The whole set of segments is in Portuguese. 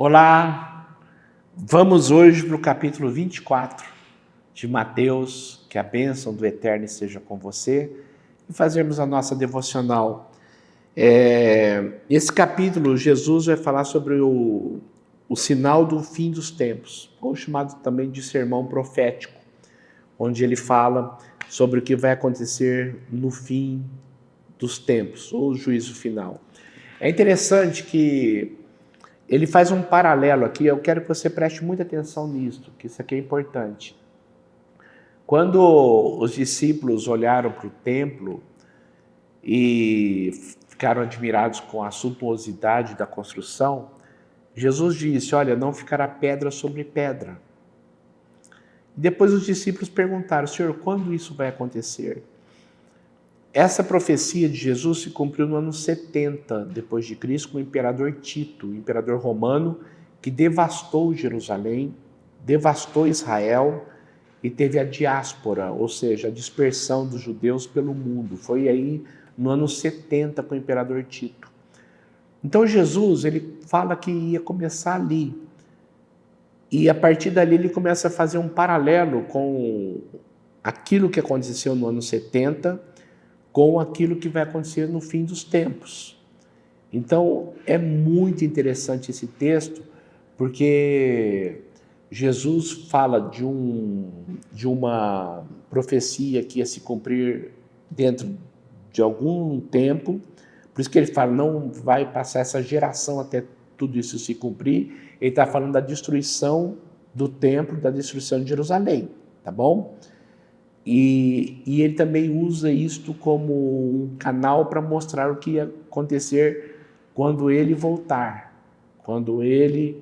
Olá, vamos hoje para o capítulo 24 de Mateus, que a bênção do Eterno esteja com você, e fazermos a nossa devocional. Esse capítulo, Jesus vai falar sobre o sinal do fim dos tempos, ou chamado também de sermão profético, onde ele fala sobre o que vai acontecer no fim dos tempos, ou o juízo final. É interessante que ele faz um paralelo aqui, eu quero que você preste muita atenção nisso, que isso aqui é importante. Quando os discípulos olharam para o templo e ficaram admirados com a suntuosidade da construção, Jesus disse, olha, não ficará pedra sobre pedra. Depois os discípulos perguntaram, Senhor, quando isso vai acontecer? Essa profecia de Jesus se cumpriu no ano 70 depois de Cristo com o imperador Tito, o imperador romano, que devastou Jerusalém, devastou Israel e teve a diáspora, ou seja, a dispersão dos judeus pelo mundo. Foi aí no ano 70 com o imperador Tito. Então Jesus, ele fala que ia começar ali. E a partir dali ele começa a fazer um paralelo com aquilo que aconteceu no ano 70 com aquilo que vai acontecer no fim dos tempos. Então, é muito interessante esse texto, porque Jesus fala de uma profecia que ia se cumprir dentro de algum tempo, por isso que ele fala, não vai passar essa geração até tudo isso se cumprir. Ele está falando da destruição do templo, da destruição de Jerusalém, tá bom? E ele também usa isto como um canal para mostrar o que ia acontecer quando ele voltar, quando ele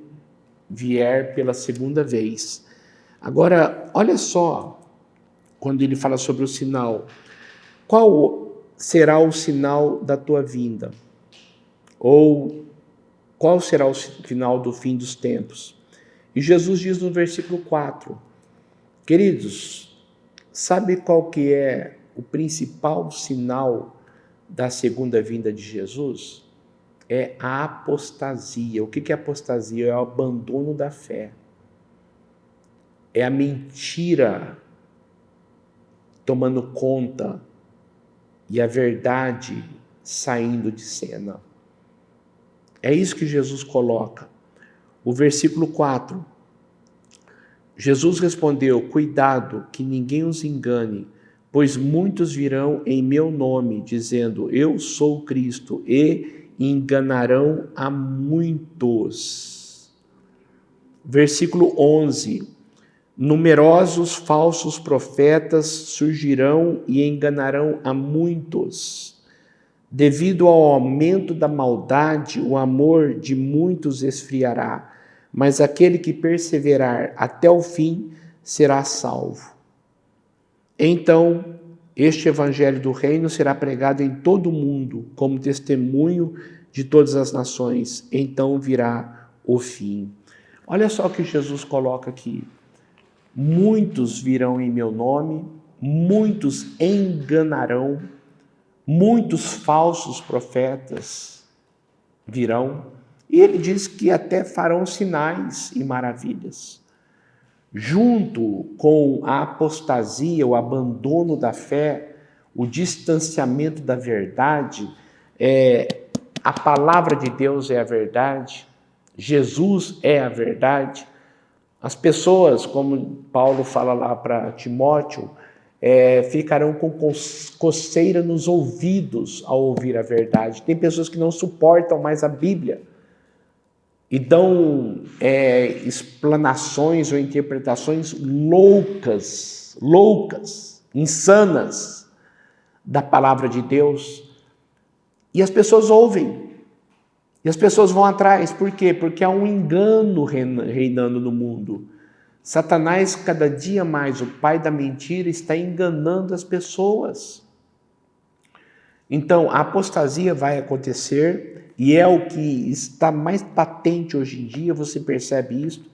vier pela segunda vez. Agora, olha só, quando ele fala sobre o sinal, qual será o sinal da tua vinda? Ou qual será o final do fim dos tempos? E Jesus diz no versículo 4, queridos, sabe qual que é o principal sinal da segunda vinda de Jesus? É a apostasia. O que é apostasia? É o abandono da fé. É a mentira tomando conta e a verdade saindo de cena. É isso que Jesus coloca. O versículo 4. Jesus respondeu, cuidado que ninguém os engane, pois muitos virão em meu nome, dizendo, eu sou Cristo, e enganarão a muitos. Versículo 11, numerosos falsos profetas surgirão e enganarão a muitos. Devido ao aumento da maldade, o amor de muitos esfriará, mas aquele que perseverar até o fim será salvo. Então, este evangelho do reino será pregado em todo o mundo, como testemunho de todas as nações. Então virá o fim. Olha só o que Jesus coloca aqui. Muitos virão em meu nome, muitos enganarão, muitos falsos profetas virão. E ele diz que até farão sinais e maravilhas. Junto com a apostasia, o abandono da fé, o distanciamento da verdade, a palavra de Deus é a verdade, Jesus é a verdade. As pessoas, como Paulo fala lá para Timóteo, ficarão com coceira nos ouvidos ao ouvir a verdade. Tem pessoas que não suportam mais a Bíblia e dão explanações ou interpretações loucas, insanas da palavra de Deus. E as pessoas ouvem, e as pessoas vão atrás. Por quê? Porque há um engano reinando no mundo. Satanás, cada dia mais, o pai da mentira, está enganando as pessoas. Então, a apostasia vai acontecer, e é o que está mais patente hoje em dia, você percebe isso,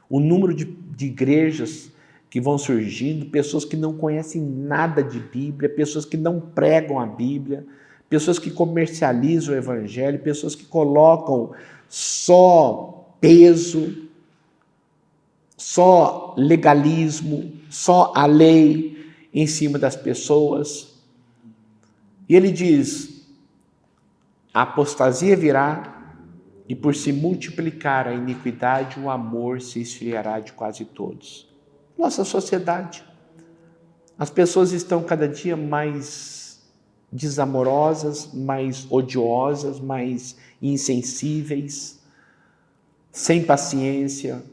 o número de igrejas que vão surgindo, pessoas que não conhecem nada de Bíblia, pessoas que não pregam a Bíblia, pessoas que comercializam o Evangelho, pessoas que colocam só peso, só legalismo, só a lei em cima das pessoas. E ele diz, a apostasia virá e por se multiplicar a iniquidade, o amor se esfriará de quase todos. Nossa sociedade, as pessoas estão cada dia mais desamorosas, mais odiosas, mais insensíveis, sem paciência,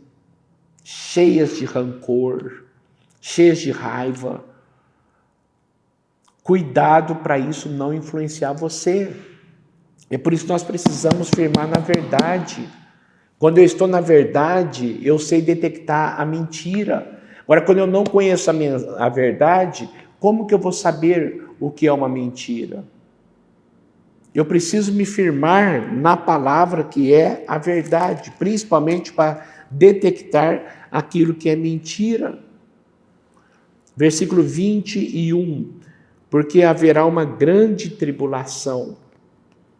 cheias de rancor, cheias de raiva. Cuidado para isso não influenciar você. É por isso que nós precisamos firmar na verdade. Quando eu estou na verdade, eu sei detectar a mentira. Agora, quando eu não conheço a verdade, como que eu vou saber o que é uma mentira? Eu preciso me firmar na palavra que é a verdade, principalmente para detectar aquilo que é mentira. Versículo 21, porque haverá uma grande tribulação.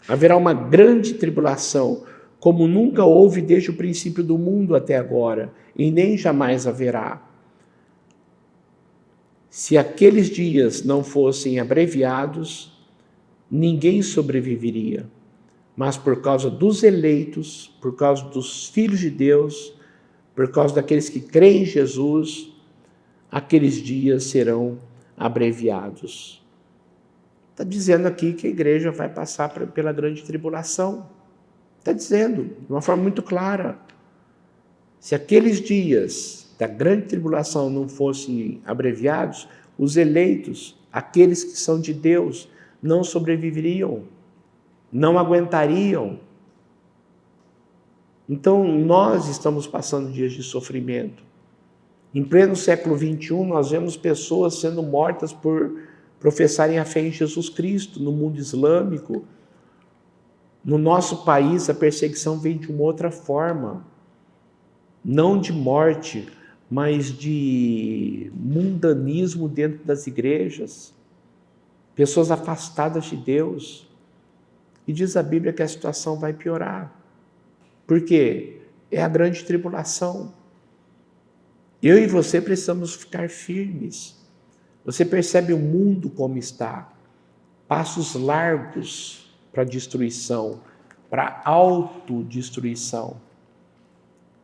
Haverá uma grande tribulação, como nunca houve desde o princípio do mundo até agora, e nem jamais haverá. Se aqueles dias não fossem abreviados, ninguém sobreviveria. Mas por causa dos eleitos, por causa dos filhos de Deus, por causa daqueles que creem em Jesus, aqueles dias serão abreviados. Está dizendo aqui que a igreja vai passar pela grande tribulação. Está dizendo, de uma forma muito clara. Se aqueles dias da grande tribulação não fossem abreviados, os eleitos, aqueles que são de Deus, não sobreviveriam, não aguentariam. Então, nós estamos passando dias de sofrimento. Em pleno século XXI, nós vemos pessoas sendo mortas por professarem a fé em Jesus Cristo, no mundo islâmico. No nosso país, a perseguição vem de uma outra forma. Não de morte, mas de mundanismo dentro das igrejas. Pessoas afastadas de Deus. E diz a Bíblia que a situação vai piorar. Por quê? É a grande tribulação. Eu e você precisamos ficar firmes. Você percebe o mundo como está. Passos largos para destruição, para autodestruição.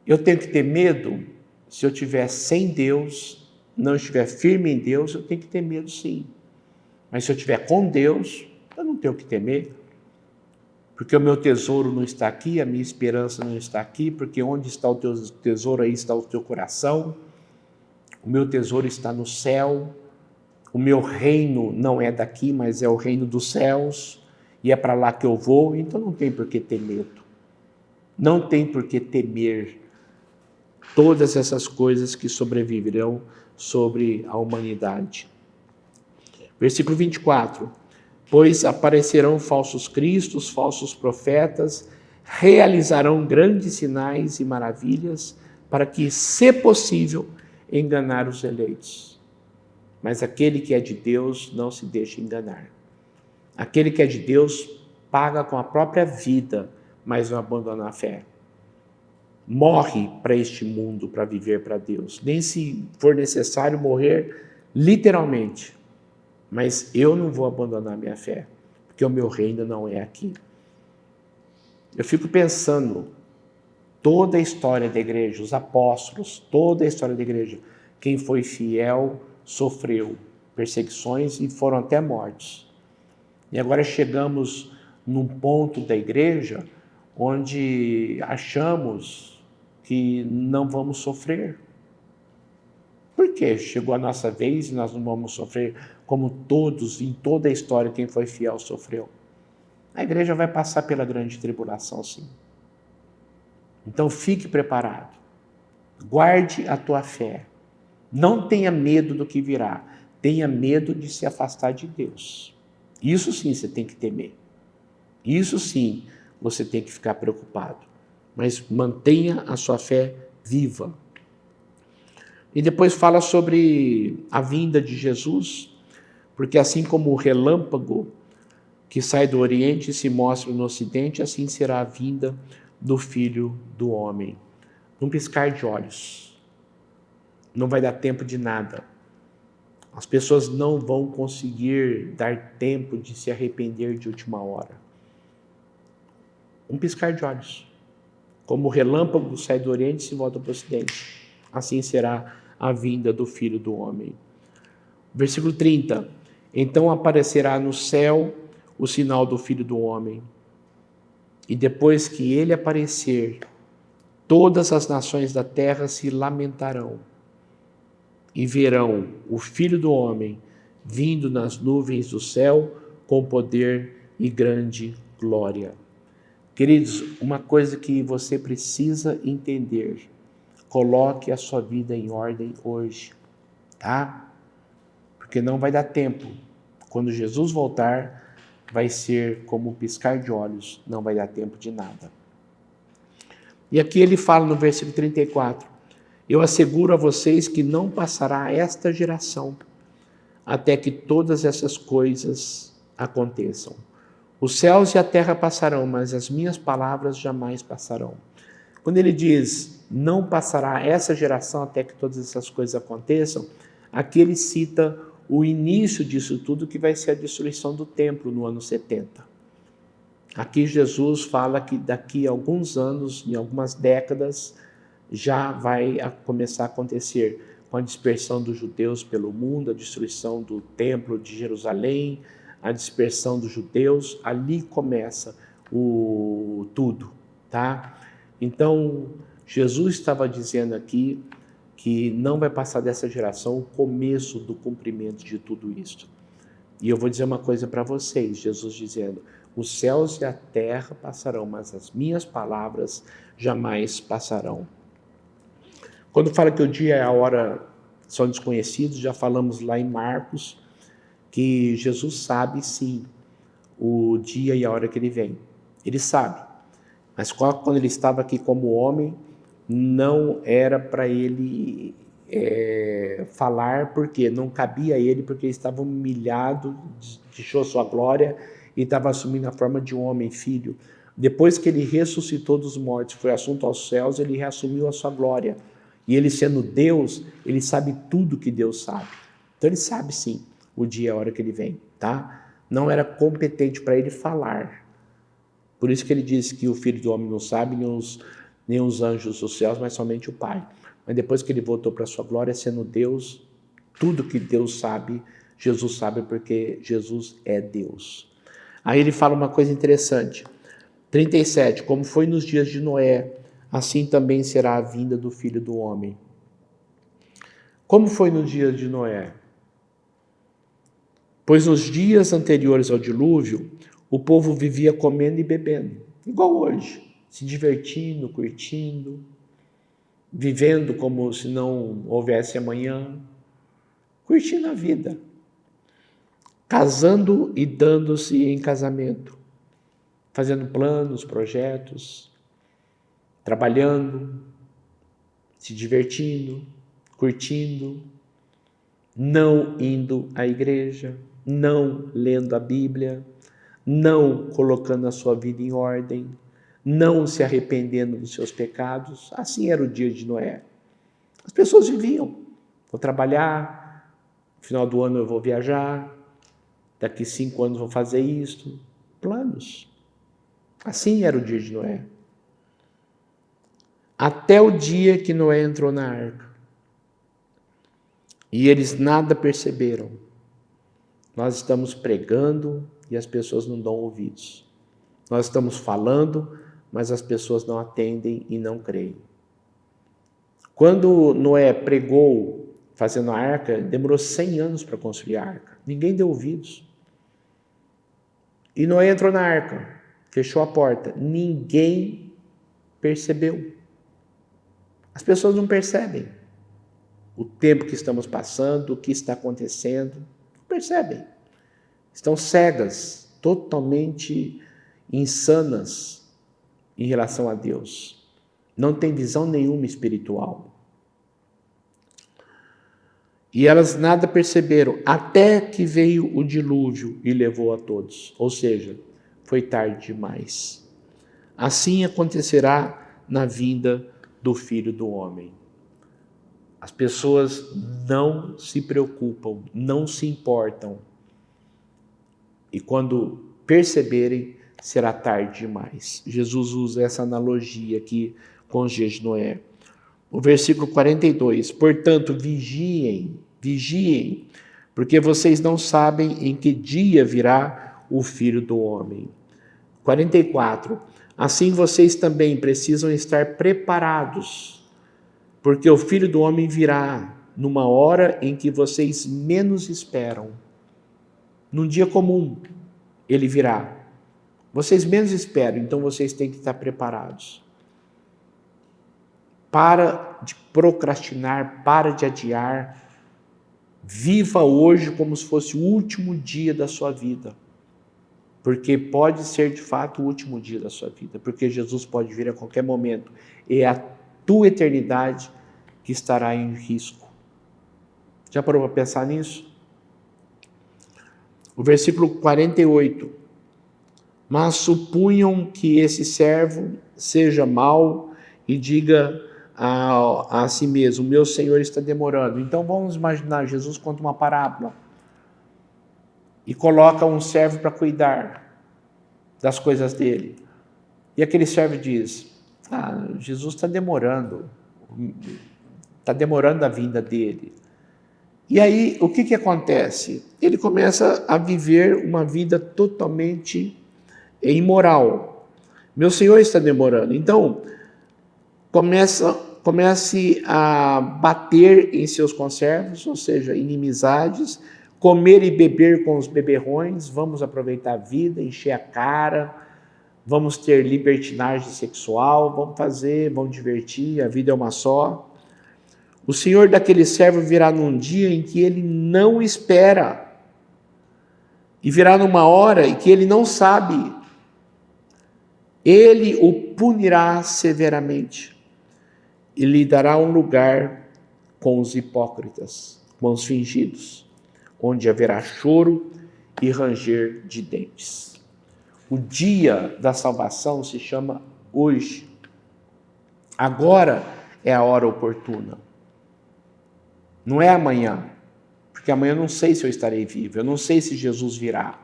Eu tenho que ter medo? Se eu estiver sem Deus, não estiver firme em Deus, eu tenho que ter medo sim. Mas se eu estiver com Deus, eu não tenho que temer. Porque o meu tesouro não está aqui, a minha esperança não está aqui, porque onde está o teu tesouro, aí está o teu coração. O meu tesouro está no céu. O meu reino não é daqui, mas é o reino dos céus, e é para lá que eu vou, então não tem por que ter medo. Não tem por que temer todas essas coisas que sobreviverão sobre a humanidade. Versículo 24. Pois aparecerão falsos cristos, falsos profetas, realizarão grandes sinais e maravilhas, para que, se possível, enganar os eleitos. Mas aquele que é de Deus não se deixa enganar. Aquele que é de Deus paga com a própria vida, mas não abandona a fé. Morre para este mundo, para viver para Deus. Nem se for necessário morrer literalmente. Mas eu não vou abandonar minha fé, porque o meu reino não é aqui. Eu fico pensando, toda a história da igreja, os apóstolos, toda a história da igreja, quem foi fiel sofreu perseguições e foram até mortos. E agora chegamos num ponto da igreja onde achamos que não vamos sofrer. Por quê? Chegou a nossa vez e nós não vamos sofrer como todos, em toda a história, quem foi fiel sofreu. A igreja vai passar pela grande tribulação, sim. Então fique preparado. Guarde a tua fé. Não tenha medo do que virá. Tenha medo de se afastar de Deus. Isso sim você tem que temer. Isso sim você tem que ficar preocupado. Mas mantenha a sua fé viva. E depois fala sobre a vinda de Jesus, porque assim como o relâmpago que sai do Oriente e se mostra no Ocidente, assim será a vinda do Filho do Homem. Num piscar de olhos. Não vai dar tempo de nada. As pessoas não vão conseguir dar tempo de se arrepender de última hora. Um piscar de olhos. Como o relâmpago sai do Oriente e se volta para o Ocidente. Assim será a vinda do Filho do Homem. Versículo 30. Então aparecerá no céu o sinal do Filho do Homem. E depois que ele aparecer, todas as nações da terra se lamentarão e verão o Filho do Homem vindo nas nuvens do céu com poder e grande glória. Queridos, uma coisa que você precisa entender, coloque a sua vida em ordem hoje, tá? Porque não vai dar tempo. Quando Jesus voltar, vai ser como um piscar de olhos, não vai dar tempo de nada. E aqui ele fala no versículo 34, eu asseguro a vocês que não passará esta geração até que todas essas coisas aconteçam. Os céus e a terra passarão, mas as minhas palavras jamais passarão. Quando ele diz, não passará essa geração até que todas essas coisas aconteçam, aqui ele cita o início disso tudo, que vai ser a destruição do templo no ano 70. Aqui Jesus fala que daqui a alguns anos, em algumas décadas, já vai começar a acontecer com a dispersão dos judeus pelo mundo, a destruição do templo de Jerusalém, a dispersão dos judeus, ali começa o tudo, tá? Então, Jesus estava dizendo aqui que não vai passar dessa geração o começo do cumprimento de tudo isso. E eu vou dizer uma coisa para vocês, Jesus dizendo, os céus e a terra passarão, mas as minhas palavras jamais passarão. Quando fala que o dia e a hora são desconhecidos, já falamos lá em Marcos, que Jesus sabe sim o dia e a hora que ele vem. Ele sabe. Mas quando ele estava aqui como homem, não era para ele falar, porque não cabia a ele, porque ele estava humilhado, deixou sua glória e estava assumindo a forma de um homem, filho. Depois que ele ressuscitou dos mortos, foi assunto aos céus, ele reassumiu a sua glória. E ele sendo Deus, ele sabe tudo que Deus sabe. Então ele sabe sim o dia e a hora que ele vem, tá? Não era competente para ele falar. Por isso que ele disse que o Filho do Homem não sabe, nem os anjos dos céus, mas somente o Pai. Mas depois que ele voltou para a sua glória, sendo Deus, tudo que Deus sabe, Jesus sabe, porque Jesus é Deus. Aí ele fala uma coisa interessante. 37, como foi nos dias de Noé, assim também será a vinda do Filho do Homem. Como foi nos dias de Noé? Pois nos dias anteriores ao dilúvio, o povo vivia comendo e bebendo, igual hoje, se divertindo, curtindo, vivendo como se não houvesse amanhã, curtindo a vida, casando e dando-se em casamento, fazendo planos, projetos, trabalhando, se divertindo, curtindo, não indo à igreja, não lendo a Bíblia, não colocando a sua vida em ordem, não se arrependendo dos seus pecados. Assim era o dia de Noé. As pessoas viviam. Vou trabalhar, no final do ano eu vou viajar, daqui 5 anos vou fazer isto. Planos. Assim era o dia de Noé. Até o dia que Noé entrou na arca. E eles nada perceberam. Nós estamos pregando e as pessoas não dão ouvidos. Nós estamos falando, mas as pessoas não atendem e não creem. Quando Noé pregou fazendo a arca, demorou 100 anos para construir a arca. Ninguém deu ouvidos. E Noé entrou na arca, fechou a porta. Ninguém percebeu. As pessoas não percebem o tempo que estamos passando, o que está acontecendo. Não percebem. Estão cegas, totalmente insanas em relação a Deus. Não tem visão nenhuma espiritual. E elas nada perceberam, até que veio o dilúvio e levou a todos. Ou seja, foi tarde demais. assim acontecerá na vinda do Filho do Homem. As pessoas não se preocupam, não se importam. E quando perceberem, será tarde demais. Jesus usa essa analogia aqui com os dias de Noé. O versículo 42, portanto, vigiem, porque vocês não sabem em que dia virá o Filho do Homem. 44, assim vocês também precisam estar preparados, porque o Filho do Homem virá numa hora em que vocês menos esperam. Num dia comum, ele virá. Vocês menos esperam, então vocês têm que estar preparados. Para de procrastinar, para de adiar. Viva hoje como se fosse o último dia da sua vida. Porque pode ser de fato o último dia da sua vida. Porque Jesus pode vir a qualquer momento. É a tua eternidade que estará em risco. Já parou para pensar nisso? O versículo 48. Mas supunham que esse servo seja mau e diga a si mesmo, meu Senhor está demorando. Então vamos imaginar, Jesus conta uma parábola e coloca um servo para cuidar das coisas dele. E aquele servo diz, Jesus está demorando a vinda dele. E aí, o que acontece? Ele começa a viver uma vida totalmente imoral. Meu Senhor está demorando. Então, comece a bater em seus conservos, ou seja, inimizades, comer e beber com os beberrões, vamos aproveitar a vida, encher a cara, vamos ter libertinagem sexual, vamos divertir, a vida é uma só. O Senhor daquele servo virá num dia em que ele não espera, e virá numa hora em que ele não sabe. Ele o punirá severamente e lhe dará um lugar com os hipócritas, com os fingidos, onde haverá choro e ranger de dentes. O dia da salvação se chama hoje. Agora é a hora oportuna. Não é amanhã, porque amanhã eu não sei se eu estarei vivo, eu não sei se Jesus virá.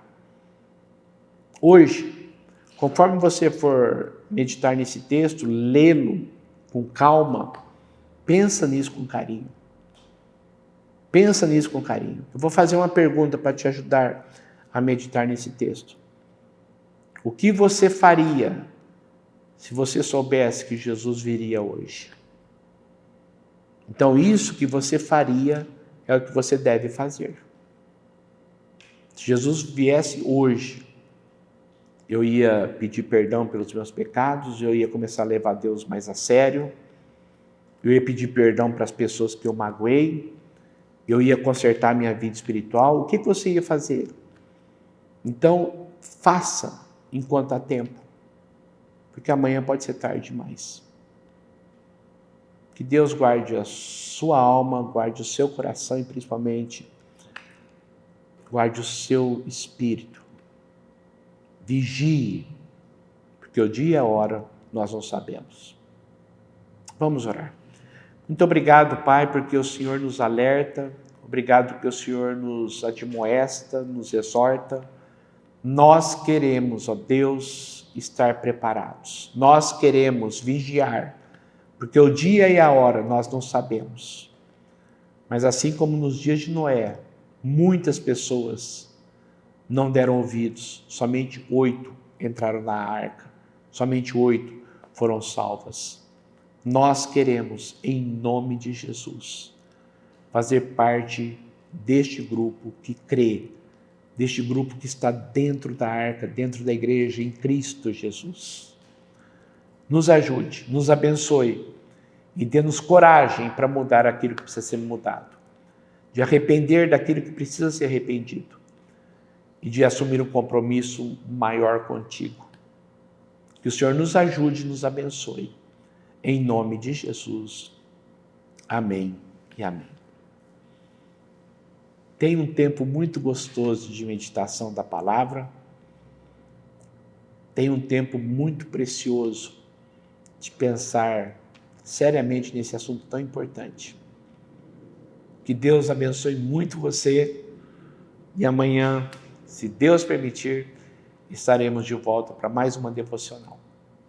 Hoje, conforme você for meditar nesse texto, lê-lo com calma, pensa nisso com carinho. Pensa nisso com carinho. Eu vou fazer uma pergunta para te ajudar a meditar nesse texto. O que você faria se você soubesse que Jesus viria hoje? Então, isso que você faria é o que você deve fazer. Se Jesus viesse hoje, eu ia pedir perdão pelos meus pecados, eu ia começar a levar Deus mais a sério, eu ia pedir perdão para as pessoas que eu magoei, eu ia consertar minha vida espiritual. O que você ia fazer? Então, faça enquanto há tempo, porque amanhã pode ser tarde demais. Que Deus guarde a sua alma, guarde o seu coração e principalmente guarde o seu espírito. Vigie, porque o dia e a hora nós não sabemos. Vamos orar. Muito obrigado, Pai, porque o Senhor nos alerta, obrigado porque o Senhor nos admoesta, nos exorta. Nós queremos, ó Deus, estar preparados. Nós queremos vigiar, porque o dia e a hora nós não sabemos. Mas assim como nos dias de Noé, muitas pessoas não deram ouvidos, somente 8 entraram na arca, somente 8 foram salvas. Nós queremos, em nome de Jesus, fazer parte deste grupo que crê, deste grupo que está dentro da arca, dentro da igreja, em Cristo Jesus. Nos ajude, nos abençoe e dê-nos coragem para mudar aquilo que precisa ser mudado, de arrepender daquilo que precisa ser arrependido e de assumir um compromisso maior contigo. Que o Senhor nos ajude e nos abençoe. Em nome de Jesus. Amém e amém. Tenha um tempo muito gostoso de meditação da palavra. tenha um tempo muito precioso de pensar seriamente nesse assunto tão importante. Que Deus abençoe muito você e amanhã, se Deus permitir, estaremos de volta para mais uma devocional.